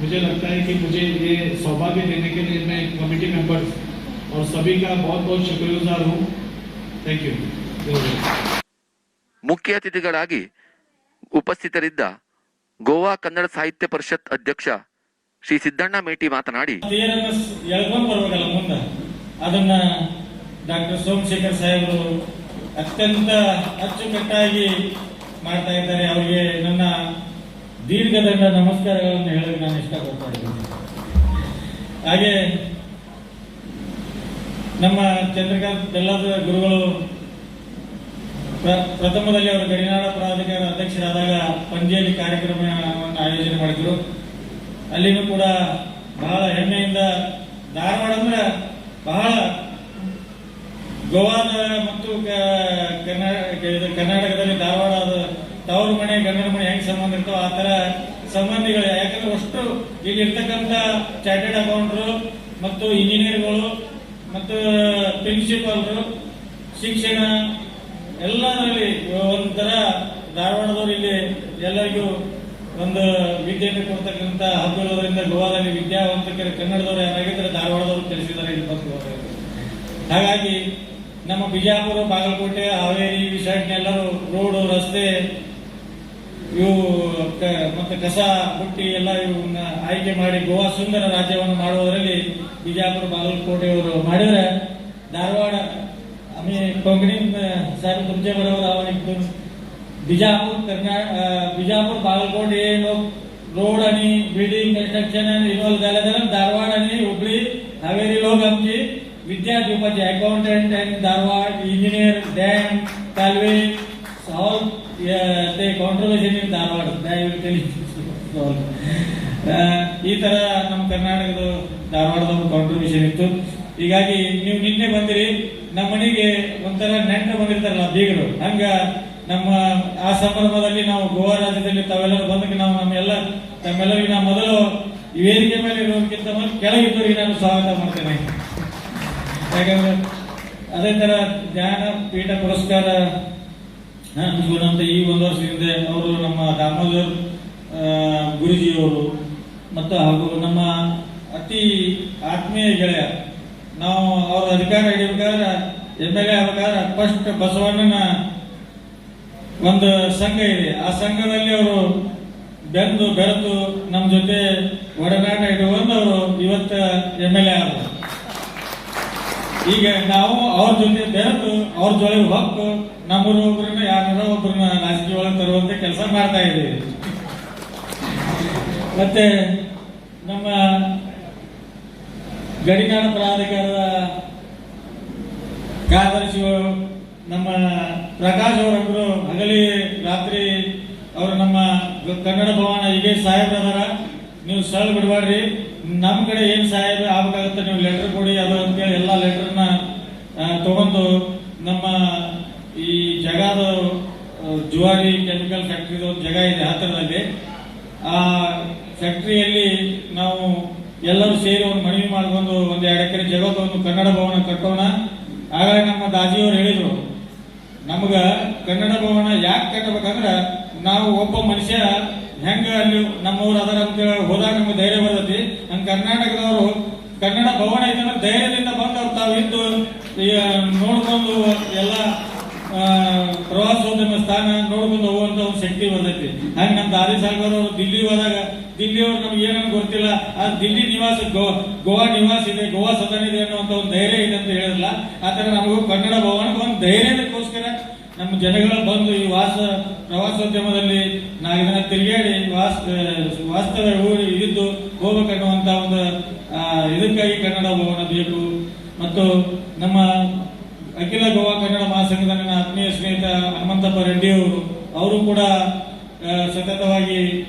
मुझे लगता है कि मुझे ये सौभाग्य देने के लिए मैं कमेटी मेंबर्स और सभी का बहुत बहुत शुक्रगुजार हूँ। Thank you. ಮುಖ್ಯ ಅತಿಥಿಗಳಾಗಿ ಉಪಸ್ಥಿತರಿದ್ದ ಗೋವಾ ಕನ್ನಡ ಸಾಹಿತ್ಯ ಪರಿಷತ್ ಅಧ್ಯಕ್ಷ ಶ್ರೀ ಸಿದ್ದಣ್ಣ ಮೇಟಿ ಮಾತನಾಡಿ, ಎಳ್ಕೊಂಡು ಬರ್ಬೇಕಲ್ಲ ಮುಂದೆ, ಅದನ್ನ ಡಾಕ್ಟರ್ ಸೋಮಶೇಖರ್ ಸಾಹೇಬರು ಅತ್ಯಂತ ಅಚ್ಚುಕಟ್ಟಾಗಿ ಮಾಡ್ತಾ ಇದ್ದಾರೆ. ಅವರಿಗೆ ನನ್ನ ದೀರ್ಘದಂಡ ನಮಸ್ಕಾರಗಳನ್ನು ಹೇಳಲು ನಾನು ಇಷ್ಟಪಡ್ತಾ ಇದ್ದೀನಿ. ಹಾಗೆ ನಮ್ಮ ಚಂದ್ರಕಾಂತ್ ಬೆಲ್ಲದ ಗುರುಗಳು ಪ್ರಥಮದಲ್ಲಿ ಅವರು ಗಡಿನಾಡ ಪ್ರಾಧಿಕಾರ ಅಧ್ಯಕ್ಷರಾದಾಗ ಪಂಜಿಯಲ್ಲಿ ಕಾರ್ಯಕ್ರಮವನ್ನು ಆಯೋಜನೆ ಮಾಡಿದ್ರು. ಅಲ್ಲಿನೂ ಕೂಡ ಬಹಳ ಹೆಮ್ಮೆಯಿಂದ ಧಾರವಾಡ ಅಂದ್ರೆ ಬಹಳ ಗೋವಾದ ಮತ್ತು ಕರ್ನಾಟಕದಲ್ಲಿ ಧಾರವಾಡ ತವರು ಮನೆ ಗಂಡನ ಮನೆ ಹೆಂಗ್ ಸಂಬಂಧ ಇರ್ತೋ ಆ ತರ ಸಂಬಂಧಿಗಳು. ಯಾಕಂದ್ರೆ ಅಷ್ಟು ಇಲ್ಲಿ ಇರ್ತಕ್ಕಂಥ ಚಾರ್ಟೆಡ್ ಅಕೌಂಟ್ರು ಮತ್ತು ಇಂಜಿನಿಯರ್ಗಳು ಮತ್ತು ಪ್ರಿನ್ಸಿಪಾಲ್ರು, ಶಿಕ್ಷಣ ಎಲ್ಲದರಲ್ಲಿ ಒಂಥರ ಧಾರವಾಡದವರು ಇಲ್ಲಿ ಎಲ್ಲರಿಗೂ ಒಂದು ವಿದ್ಯೆಯನ್ನು ಕೊಡ್ತಕ್ಕಂಥ ಹಬ್ಬಗಳೋದ್ರಿಂದ ಗೋವಾದಲ್ಲಿ ವಿದ್ಯಾವಂತಕರು ಕನ್ನಡದವರು ಯಾರಾಗಿದ್ದಾರೆ ಧಾರವಾಡದವರು ತಿಳಿಸಿದ್ದಾರೆ ಇಲ್ಲಿ ಬಂದು. ಹಾಗಾಗಿ ನಮ್ಮ ಬಿಜಾಪುರ, ಬಾಗಲಕೋಟೆ, ಹಾವೇರಿ, ವಿಶಾಖೆ ಎಲ್ಲರೂ ರೋಡು, ರಸ್ತೆ ಇವು ಮತ್ತೆ ಕಸ ಬುಟ್ಟಿ ಎಲ್ಲ ಇವನ್ನ ಆಯ್ಕೆ ಮಾಡಿ ಗೋವಾ ಸುಂದರ ರಾಜ್ಯವನ್ನು ಮಾಡುವುದರಲ್ಲಿ ಬಿಜಾಪುರ, ಬಾಗಲಕೋಟೆಯವರು ಮಾಡಿದ್ರೆ, धारवाड़ आम्ही कोकणी साहेब तुमच्या बरोबर आहोत. बिजापूर बागलकोट हे लोक रोड आणि बिल्डिंग कन्स्ट्रक्शन इन्व्हॉल्व झाले तर धारवाड आणि हुबळी हावेरी लोक आमची विद्यार्थी अकाउंटंट आणि धारवाड इंजिनियर, डॅम, कालवे ऑल ते कांट्रिब्यूशन इन धारवाड ಈ ತರ ನಮ್ಮ ಕರ್ನಾಟಕದ ಧಾರವಾಡದ ಕಾಂಟ್ರಿಬ್ಯೂಷನ್ ಇತ್ತು. ಹೀಗಾಗಿ ನೀವು ನಿನ್ನೆ ಬಂದಿರಿ, ನಮ್ಮ ಮನೆಗೆ ಒಂಥರ ನೆಂಟು ಬಂದಿರ್ತಾರಲ್ಲ ಬೀಗರು, ಹಂಗ ನಮ್ಮ ಆ ಸಂದರ್ಭದಲ್ಲಿ ನಾವು ಗೋವಾ ರಾಜ್ಯದಲ್ಲಿ ತಾವೆಲ್ಲರೂ ಬಂದಕ್ಕೆ ನಾವು ತಮ್ಮೆಲ್ಲರಿಗೆ ನಾವು ಮೊದಲು ವೇದಿಕೆ ಮೇಲೆ ಇರೋದಕ್ಕಿಂತ ಮೊದಲು ಕೆಳಗಿದ್ದವರಿಗೆ ನಾನು ಸ್ವಾಗತ ಮಾಡ್ತೇನೆ. ಯಾಕಂದ್ರೆ ಅದೇ ತರ ಜ್ಞಾನ ಪೀಠ ಪುರಸ್ಕಾರ ಹಂಚ್ಕೊಂಡಂತ ಈ ಒಂದು ವರ್ಷದಿಂದ ಅವರು ನಮ್ಮ ದಾಮೋದರ್ ಗುರುಜಿಯವರು ಮತ್ತು ಹಾಗೂ ನಮ್ಮ ಅತಿ ಆತ್ಮೀಯ ಗೆಳೆಯ, ನಾವು ಅವ್ರ ಅಧಿಕಾರ ಹಿಡಿಬೇಕಾದ್ರೆ MLA ಆಗಬೇಕಾದ್ರೆ ಫಸ್ಟ್ ಬಸವಣ್ಣನ ಒಂದು ಸಂಘ ಇದೆ, ಆ ಸಂಘದಲ್ಲಿ ಅವರು ಬೆರೆತು ನಮ್ಮ ಜೊತೆ ಒಡನಾಟ ಇಟ್ಟುಕೊಂಡು ಅವರು ಇವತ್ತು MLA ಆದರು. ಈಗ ನಾವು ಅವ್ರ ಜೊತೆ ಬೆರೆತು ಅವ್ರ ಜೊತೆ ಹೊಕ್ಕು ನಮ್ಮೊಬ್ಬರನ್ನ ಯಾರನ್ನ ಒಬ್ಬರನ್ನ ರಾಜಕೀಯ ಒಳಗೆ ತರುವಂತ ಕೆಲಸ ಮಾಡ್ತಾ ಇದ್ದೀವಿ. ಮತ್ತೆ ನಮ್ಮ ಗಡಿನಾಡ ಪ್ರಾಧಿಕಾರದ ಕಾರ್ಯದರ್ಶಿಗಳು ನಮ್ಮ ಪ್ರಕಾಶ್ ಅವರೊಬ್ಬರು ಹಗಲಿ ರಾತ್ರಿ ಅವರು ನಮ್ಮ ಕನ್ನಡ ಭವನ ಹೀಗೆ ಸಾಹೇಬ್ರದಾರ, ನೀವು ಸ್ಥಳ ಬಿಡಬಾರ್ರಿ, ನಮ್ಮ ಕಡೆ ಏನ್ ಸಹಾಯ ಆಗ್ಬೇಕಾಗುತ್ತೆ ನೀವು ಲೆಟರ್ ಕೊಡಿ ಅದು ಅಂತೇಳಿ ಎಲ್ಲ ಲೆಟರ್ನ ತಗೊಂಡು ನಮ್ಮ ಈ ಜಗದ ಜುವಾರಿ ಕೆಮಿಕಲ್ ಫ್ಯಾಕ್ಟರಿ ಒಂದು ಜಾಗ ಇದೆ ಹತ್ತಿರದಲ್ಲಿ, ಆ ಫ್ಯಾಕ್ಟರಿಯಲ್ಲಿ ನಾವು ಎಲ್ಲರೂ ಸೇರಿ ಒಂದು ಮನವಿ ಮಾಡ್ಕೊಂಡು ಒಂದು 2 ಎಕರೆ ಜಾಗದ ಒಂದು ಕನ್ನಡ ಭವನ ಕಟ್ಟೋಣ. ಆಗ ನಮ್ಮ ದಾಜಿಯವರು ಹೇಳಿದ್ರು, ನಮಗ ಕನ್ನಡ ಭವನ ಯಾಕೆ ಕಟ್ಟಬೇಕಂದ್ರ ನಾವು ಒಬ್ಬ ಮನುಷ್ಯ ಹೆಂಗ ಅಲ್ಲಿ ನಮ್ಮವ್ರು ಅದರ ಅಂತ ಹೋದಾಗ ನಮ್ಗೆ ಧೈರ್ಯ ಬರ್ತೈತಿ. ಹಂಗ ಕರ್ನಾಟಕದವರು ಕನ್ನಡ ಭವನ ಐತಂದ್ರೆ ಧೈರ್ಯದಿಂದ ಬಂದು ಅವ್ರು ತಾವು ಇದ್ದು ನೋಡ್ಕೊಂಡು ಎಲ್ಲ ಪ್ರವಾಸೋದ್ಯಮ ಸ್ಥಾನ ನೋಡ್ಕೊಂಡು ಹೋಗುವಂತ ಒಂದು ಶಕ್ತಿ ಬರ್ತೈತಿ. ಹಂಗ ನಮ್ಮ ದಾರಿ ಸಾಗರ್ ಅವರು ದಿಲ್ಲಿ ಹೋದಾಗ ದಿಲ್ಲಿಯವ್ರು ನಮ್ಗೆ ಏನಂತ ಗೊತ್ತಿಲ್ಲ, ಆ ದಿಲ್ಲಿ ನಿವಾಸ ಗೋವಾ ನಿವಾಸ ಇದೆ, ಗೋವಾ ಸದನ ಇದೆ ಅನ್ನುವಂತ ಒಂದು ಧೈರ್ಯ ಇದೆ ಅಂತ ಹೇಳಿರಲ್ಲ. ಆತರ ನಮಗೂ ಕನ್ನಡ ಭವನಕ್ಕೆ ಒಂದು ಧೈರ್ಯದಕ್ಕೋಸ್ಕರ ನಮ್ಮ ಜನಗಳು ಬಂದು ಈ ಪ್ರವಾಸೋದ್ಯಮದಲ್ಲಿ ನಾವು ಇದನ್ನ ತಿರುಗಾಡಿ ವಾಸ್ತವ ಊರಿ ಇದ್ದು ಹೋಗ್ಬೇಕನ್ನುವಂತ ಒಂದು ಇದಕ್ಕಾಗಿ ಕನ್ನಡ ಭವನ ಬೇಕು. ಮತ್ತು ನಮ್ಮ ಅಖಿಲ ಗೋವಾ ಕನ್ನಡ ಮಹಾಸಂಘದ ನನ್ನ ಆತ್ಮೀಯ ಸ್ನೇಹಿತ ಹನುಮಂತಪ್ಪ ರೆಡ್ಡಿ ಅವರು ಕೂಡ ಸತತವಾಗಿ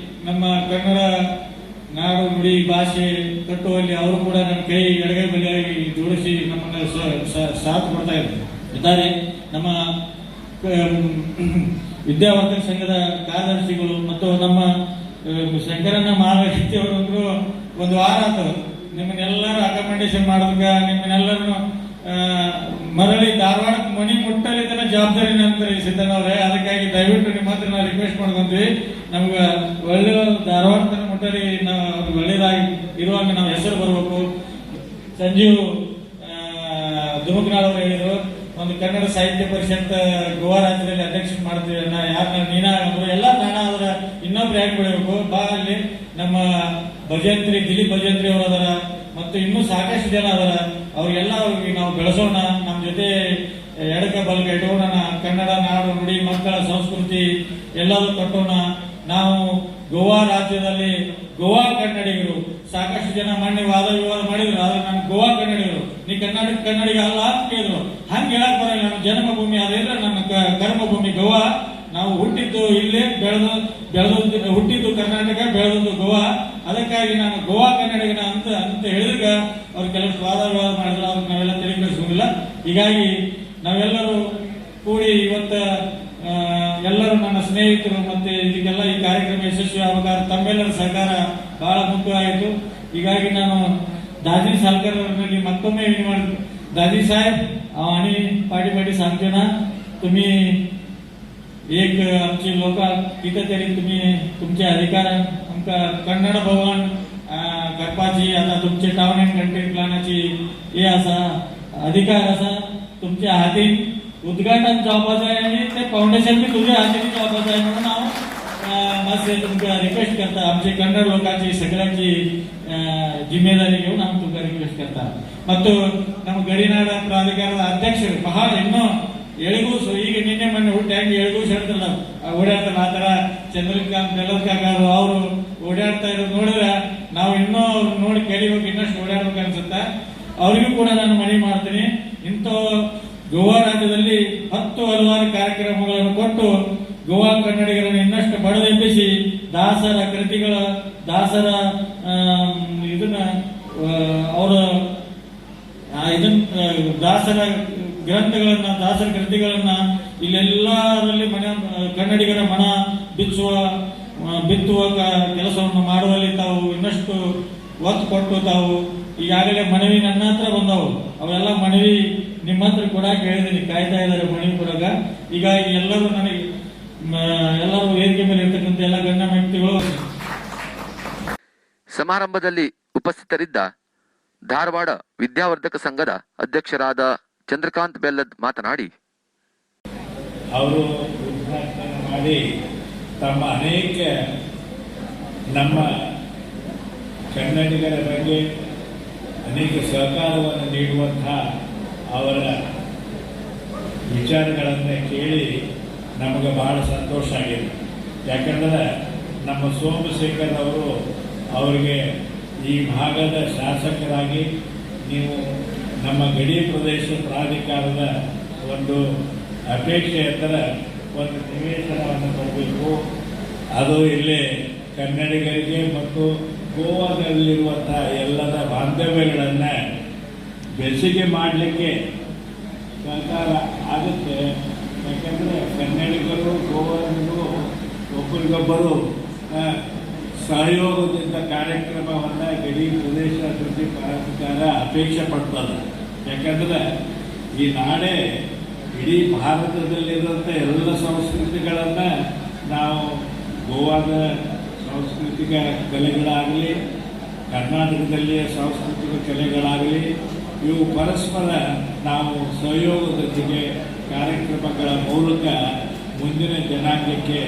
ನಮ್ಮ ಕನ್ನಡ ನಾಡು ನುಡಿ ಭಾಷೆ ಕಟ್ಟುವಲ್ಲಿ ಅವರು ಕೂಡ ನನ್ನ ಕೈ ಎಡಗೈ ಬಲಿಯಾಗಿ ಜೋಡಿಸಿ ನಮ್ಮನ್ನ ಸಾಥ್ ಕೊಡ್ತಾ ಇದ್ದಾರೆ. ನಮ್ಮ ವಿದ್ಯಾವರ್ಧಕ ಸಂಘದ ಕಾರ್ಯದರ್ಶಿಗಳು ಮತ್ತು ನಮ್ಮ ಶಂಕರಣ್ಣ ಮಹಾರಾಷ್ಟ್ರವರು ಒಂದು ವಾರ ಆತು ನಿಮ್ಮನ್ನೆಲ್ಲರೂ ಅಕಾಮಡೇಷನ್ ಮಾಡೋದಕ್ಕೆ ನಿಮ್ಮನ್ನೆಲ್ಲರೂ ಮರಳಿ ಧಾರವಾಡಕ್ಕೆ ಮನಿ ಮುಟ್ಟಲಿದ್ದನ ಜವಾಬ್ದಾರಿ ನಂತರ ಸಿದ್ದನವ್ರೆ. ಅದಕ್ಕಾಗಿ ದಯವಿಟ್ಟು ನಿಮ್ಮ ಹತ್ರ ನಾವು ರಿಕ್ವೆಸ್ಟ್ ಮಾಡ್ಕೊಂತೀವಿ, ನಮ್ಗೆ ಒಳ್ಳೆ ಧಾರವಾಡ ತನ ಮುಟ್ಟಲಿ ನಾವು ಒಳ್ಳೇದಾಗಿ ಇರುವಾಗ ನಾವು ಹೆಸರು ಬರಬೇಕು. ಸಂಜೀವ್ ದುಮುಕ್ನಾಳ್ ಅವರು ಹೇಳಿದ್ರು, ಒಂದು ಕನ್ನಡ ಸಾಹಿತ್ಯ ಪರಿಷತ್ ಗೋವಾ ರಾಜ್ಯದಲ್ಲಿ ಅಧ್ಯಕ್ಷ ಮಾಡ್ತೀವಿ, ನೀನಾ ಅಂದ್ರು, ಎಲ್ಲ ನಾನಾ ಅದರ ಇನ್ನೊಬ್ರು ಯಾಕೆ ಬೆಳಿಬೇಕು ಬಾ. ಅಲ್ಲಿ ನಮ್ಮ ಭಜಂತ್ರಿ ದಿಲೀಪ್ ಭಜಂತ್ರಿ ಅವರು ಅದರ ಮತ್ತು ಇನ್ನೂ ಸಾಕಷ್ಟು ಜನ ಅದರ, ಅವ್ರಿಗೆಲ್ಲ ಅವ್ರಿಗೆ ನಾವು ಬೆಳೆಸೋಣ, ನಮ್ಮ ಜೊತೆ ಎಡಕ ಬಲಕ ಇಟ್ಕೊಳ್ಳೋಣ, ಕನ್ನಡ ನಾಡು ನುಡಿ ಮಕ್ಕಳ ಸಂಸ್ಕೃತಿ ಎಲ್ಲದೂ ಕಟ್ಟೋಣ. ನಾವು ಗೋವಾ ರಾಜ್ಯದಲ್ಲಿ ಗೋವಾ ಕನ್ನಡಿಗರು ಸಾಕಷ್ಟು ಜನ ಮೊನ್ನೆ ವಾದ ವಿವಾದ ಮಾಡಿದ್ರು, ಆದ್ರೆ ನಾನು ಗೋವಾ ಕನ್ನಡಿಗರು, ನೀ ಕರ್ನಾಟಕ ಕನ್ನಡಿಗ ಅಲ್ಲ ಅಂತ ಕೇಳಿದ್ರು. ಹಂಗೆ ಹೇಳಕ್ ಬರಲ್ಲ, ನನ್ನ ಜನ್ಮಭೂಮಿ ಅದೇದ್ರೆ ನನ್ನ ಕರ್ಮಭೂಮಿ ಗೋವಾ. ನಾವು ಹುಟ್ಟಿದ್ದು ಇಲ್ಲೇ ಬೆಳೆದದ್ದು ಹುಟ್ಟಿದ್ದು ಕರ್ನಾಟಕ, ಬೆಳೆದದ್ದು ಗೋವಾ. ಅದಕ್ಕಾಗಿ ನಾನು ಗೋವಾ ಕನ್ನಡಿಗನ ಅಂತ ಹೇಳಿದಾಗ ಅವ್ರು ಕೆಲವು ವಾದ ವಿವಾದ ಮಾಡಿದ್ರು, ಅವ್ರಿಗೆ ನಾವೆಲ್ಲ ತಿಳಿಗೊಳಿಸೋದಿಲ್ಲ. ಹೀಗಾಗಿ ನಾವೆಲ್ಲರೂ ಕೂಡಿ ಇವತ್ತು ಎಲ್ಲರೂ ನನ್ನ ಸ್ನೇಹಿತರು ಮತ್ತೆ ಇದಕ್ಕೆಲ್ಲ ಈ ಕಾರ್ಯಕ್ರಮ ಯಶಸ್ವಿ ಆಗಬೇಕಾದ್ರೆ ತಮ್ಮೆಲ್ಲರ ಸಹಕಾರ ಬಹಳ ಮುಖ್ಯವಾಯಿತು. ಹೀಗಾಗಿ ನಾನು दाजी सालकर ಅವರಲ್ಲಿ ಮತ್ತೊಮ್ಮೆ विनंती, दाजी साहेब आणि पाठी सांगते ना, तुम्ही एक आमचे लोक तिथं तरी तुम्ही तुमचे अधिकार आमका कन्नड भवन करपाची आता तुमचे टाउन अँड कंटेंट प्लॅनाची हे असा अधिकार असा तुमच्या हाती उद्घाटन जॉबाचं आहे आणि ते फाउंडेशन बी तुझ्या हाती जॉबाचं आहे. म्हणून मासे तुमका रिक्वेस्ट करता, आमचे कन्नड लोकांची सगळ्यांची जिम्मेदारी घेऊन आम्ही तुमका रिक्वेस्ट करता. ಮತ್ತು ನಮ್ಮ ಗಡಿನಾಡ ಪ್ರಾಧಿಕಾರದ ಅಧ್ಯಕ್ಷರು ಬಹಳ ಇನ್ನೂ ಎಳಗೂಸು, ಈಗ ನಿನ್ನೆ ಮೊನ್ನೆ ಹುಟ್ಟಿ ಹೆಂಗೆ ಎಳಗೂಸು ಹೇಳ್ತಾರಲ್ಲ ಓಡಾಡ್ತಾರಲ್ಲ ಆ ತರ ಚಂದ್ರಕಾಂತ್ ಬೆಲ್ಲದ್ಕಾಕಾರು ಅವರು ಓಡಾಡ್ತಾ ಇರೋದು ನೋಡಿದ್ರೆ ನಾವು ಇನ್ನೂ ಅವ್ರು ನೋಡಿ ಕಲಿಬೇಕು, ಇನ್ನಷ್ಟು ಓಡಾಡ್ಬೇಕು ಅನ್ಸುತ್ತೆ. ಅವರಿಗೂ ಕೂಡ ನಾನು ಮನವಿ ಮಾಡ್ತೀನಿ, ಇಂಥ ಗೋವಾ ರಾಜ್ಯದಲ್ಲಿ 10 ಹಲವಾರು ಕಾರ್ಯಕ್ರಮಗಳನ್ನು ಕೊಟ್ಟು ಗೋವಾ ಕನ್ನಡಿಗರನ್ನು ಇನ್ನಷ್ಟು ಬಡದೆಬ್ಬಿಸಿ ದಾಸರ ಕೃತಿಗಳ ದಾಸರ ಇದನ್ನ ಅವರ ದಾಸರ ಗ್ರಂಥಗಳನ್ನ ದಾಸರ ಕೃತಿಗಳನ್ನ ಇಲ್ಲೆಲ್ಲರಲ್ಲಿ ಕನ್ನಡಿಗರ ಮನ ಬಿತ್ತುವ ಕೆಲಸವನ್ನು ಮಾಡುವಲ್ಲಿ ತಾವು ಇನ್ನಷ್ಟು ಒತ್ತು ಕೊಟ್ಟು ತಾವು ಈಗಾಗಲೇ ಮನವಿ ನನ್ನ ಹತ್ರ ಬಂದವು, ಅವೆಲ್ಲ ಮನವಿ ನಿಮ್ಮ ಹತ್ರ ಕೂಡ ಹೇಳಿದ್ದೀನಿ, ಕಾಯ್ತಾ ಇದ್ದಾರೆ ಮನವಿ ಕೊಡಾಗ. ಹೀಗಾಗಿ ಎಲ್ಲರೂ ನನಗೆ ಎಲ್ಲರೂ ವೇದಿಕೆ ಮೇಲೆ ಇರ್ತಕ್ಕಂಥ ಎಲ್ಲ ಗಣ್ಯ ವ್ಯಕ್ತಿಗಳು. ಸಮಾರಂಭದಲ್ಲಿ ಉಪಸ್ಥಿತರಿದ್ದ ಧಾರವಾಡ ವಿದ್ಯಾವರ್ಧಕ ಸಂಘದ ಅಧ್ಯಕ್ಷರಾದ ಚಂದ್ರಕಾಂತ್ ಬೆಲ್ಲದ್ ಮಾತನಾಡಿ, ಅವರು ಉದ್ಘಾಟನೆ ಮಾಡಿ ತಮ್ಮ ಅನೇಕ ನಮ್ಮ ಕನ್ನಡಿಗರ ಬಗ್ಗೆ ಅನೇಕ ಸಹಕಾರವನ್ನು ನೀಡುವಂತಹ ಅವರ ವಿಚಾರಗಳನ್ನು ಕೇಳಿ ನಮಗೆ ಬಹಳ ಸಂತೋಷ ಆಗಿದೆ. ಯಾಕಂದರೆ ನಮ್ಮ ಸೋಮಶೇಖರ್ ಅವರು ಅವರಿಗೆ ಈ ಭಾಗದ ಶಾಸಕರಾಗಿ ನೀವು ನಮ್ಮ ಗಡಿ ಪ್ರದೇಶ ಪ್ರಾಧಿಕಾರದ ಒಂದು ಅಪೇಕ್ಷೆ ಎತ್ತರ ಒಂದು ನಿವೇಶನವನ್ನು ಕೊಡಬೇಕು, ಅದು ಇಲ್ಲಿ ಕನ್ನಡಿಗರಿಗೆ ಮತ್ತು ಗೋವಾದಲ್ಲಿರುವಂತಹ ಎಲ್ಲದ ಬಾಂಧವ್ಯಗಳನ್ನು ಬೆಸುಗೆ ಮಾಡಲಿಕ್ಕೆ ಸಹಕಾರ ಆಗುತ್ತೆ. ಯಾಕಂದರೆ ಕನ್ನಡಿಗರು ಗೋವಾದಿಗರು ಒಬ್ಬರಿಗೊಬ್ಬರು ಸಹಯೋಗದಿಂದ ಕಾರ್ಯಕ್ರಮವನ್ನು ಗಡಿ ಪ್ರದೇಶ ಅಭಿವೃದ್ಧಿ ಪ್ರಾಧಿಕಾರ ಅಪೇಕ್ಷೆ ಪಡ್ತದೆ. ಯಾಕಂದರೆ ಈ ನಾಡೇ ಇಡೀ ಭಾರತದಲ್ಲಿರುವಂಥ ಎಲ್ಲ ಸಂಸ್ಕೃತಿಗಳನ್ನು ನಾವು ಗೋವಾದ ಸಾಂಸ್ಕೃತಿಕ ಕಲೆಗಳಾಗಲಿ ಕರ್ನಾಟಕದಲ್ಲಿಯ ಸಾಂಸ್ಕೃತಿಕ ಕಲೆಗಳಾಗಲಿ ಇವು ಪರಸ್ಪರ ನಾವು ಸಹಯೋಗದೊಂದಿಗೆ ಕಾರ್ಯಕ್ರಮಗಳ ಮೂಲಕ ಮುಂದಿನ ಜನಾಂಗಕ್ಕೆ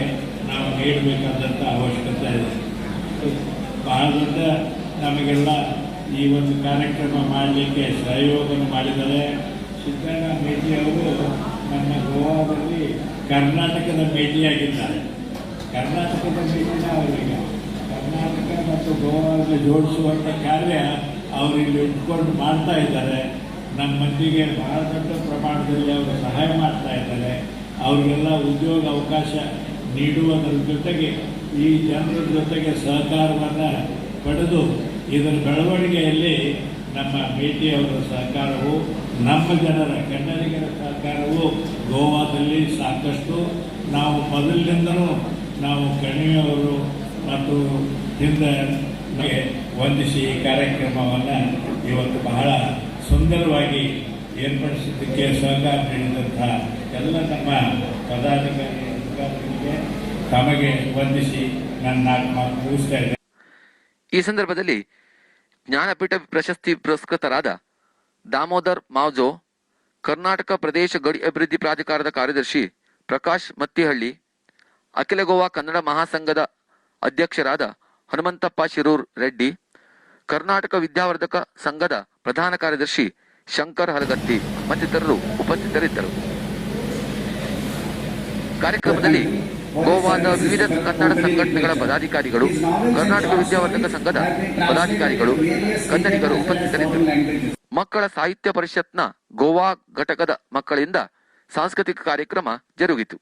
ನಾವು ನೀಡಬೇಕಾದಂಥ ಅವಶ್ಯಕತೆ ಇದೆ. ಬಹಳ ದೊಡ್ಡ ನಮಗೆಲ್ಲ ಈ ಒಂದು ಕಾರ್ಯಕ್ರಮ ಮಾಡಲಿಕ್ಕೆ ಸಹಯೋಗ ಮಾಡಿದ್ದಾರೆ. ಸಿದ್ದಣ್ಣ ಮೇಟಿ ಅವರು ನಮ್ಮ ಗೋವಾದಲ್ಲಿ ಕರ್ನಾಟಕದ ಭೇಟಿಯಾಗಿದ್ದಾರೆ. ಕರ್ನಾಟಕದ ಭೇಟಿನ ಅವರಿಗೆ ಕರ್ನಾಟಕ ಮತ್ತು ಗೋವಾವನ್ನು ಜೋಡಿಸುವಂಥ ಕಾರ್ಯ ಅವರಿಗೆ ಇಟ್ಕೊಂಡು ಮಾಡ್ತಾ ಇದ್ದಾರೆ. ನಮ್ಮ ಮಂದಿಗೆ ಬಹಳ ದೊಡ್ಡ ಪ್ರಮಾಣದಲ್ಲಿ ಅವರು ಸಹಾಯ ಮಾಡ್ತಾ ಇದ್ದಾರೆ. ಅವರಿಗೆಲ್ಲ ಉದ್ಯೋಗ ಅವಕಾಶ ನೀಡುವುದರ ಜೊತೆಗೆ ಈ ಜನರ ಜೊತೆಗೆ ಸಹಕಾರವನ್ನು ಪಡೆದು ಇದರ ಬೆಳವಣಿಗೆಯಲ್ಲಿ ನಮ್ಮ ಮೇಟಿಯವರ ಸಹಕಾರವು, ನಮ್ಮ ಜನರ ಕನ್ನಡಿಗರ ಸಹಕಾರವು ಗೋವಾದಲ್ಲಿ ಸಾಕಷ್ಟು ನಾವು ಮೊದಲಿನಿಂದಲೂ ನಾವು ಕಣಿವೆಯವರು ಮತ್ತು ಹಿಂದೆ ವಂದಿಸಿ ಈ ಕಾರ್ಯಕ್ರಮವನ್ನು ಇವತ್ತು ಬಹಳ ಸುಂದರವಾಗಿ ಏರ್ಪಡಿಸಿದ್ದಕ್ಕೆ ಸಹಕಾರ ನೀಡಿದಂತಹ ಎಲ್ಲ ನಮ್ಮ ಪದಾಧಿಕಾರಿ ಅಧಿಕಾರಿಗಳಿಗೆ ತಮಗೆ ವಂದಿಸಿ ನನ್ನ ನಾಲ್ಕು ಮಾತು ಮುಗಿಸ್ತಾ ಇದ್ದೇನೆ. ಈ ಸಂದರ್ಭದಲ್ಲಿ ಜ್ಞಾನಪೀಠ ಪ್ರಶಸ್ತಿ ಪುರಸ್ಕೃತರಾದ ದಾಮೋದರ್ ಮಾವ್ಜೋ, ಕರ್ನಾಟಕ ಪ್ರದೇಶ ಗಡಿ ಅಭಿವೃದ್ಧಿ ಪ್ರಾಧಿಕಾರದ ಕಾರ್ಯದರ್ಶಿ ಪ್ರಕಾಶ್ ಮತ್ತಿಹಳ್ಳಿ, ಅಖಿಲ ಗೋವಾ ಕನ್ನಡ ಮಹಾಸಂಘದ ಅಧ್ಯಕ್ಷರಾದ ಹನುಮಂತಪ್ಪ ಶಿರೂರ್ ರೆಡ್ಡಿ, ಕರ್ನಾಟಕ ವಿದ್ಯಾವರ್ಧಕ ಸಂಘದ ಪ್ರಧಾನ ಕಾರ್ಯದರ್ಶಿ ಶಂಕರ್ ಹಲಗತ್ತಿ ಮತ್ತಿತರರು ಉಪಸ್ಥಿತರಿದ್ದರು. ಕಾರ್ಯಕ್ರಮದಲ್ಲಿ ಗೋವಾದ ವಿವಿಧ ಕನ್ನಡ ಸಂಘಟನೆಗಳ ಪದಾಧಿಕಾರಿಗಳು, ಕರ್ನಾಟಕ ವಿದ್ಯಾವರ್ಧಕ ಸಂಘದ ಪದಾಧಿಕಾರಿಗಳು, ಕನ್ನಡಿಗರು ಉಪಸ್ಥಿತರಿದ್ದರು. ಮಕ್ಕಳ ಸಾಹಿತ್ಯ ಪರಿಷತ್ನ ಗೋವಾ ಘಟಕದ ಮಕ್ಕಳಿಂದ ಸಾಂಸ್ಕೃತಿಕ ಕಾರ್ಯಕ್ರಮ ಜರುಗಿತು.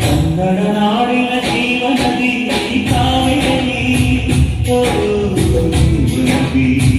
ಕನ್ನಡನಾಡಿನ ಜೀವನದಿ ಕಾವೇರಿ, ಓ ಜೀವನದಿ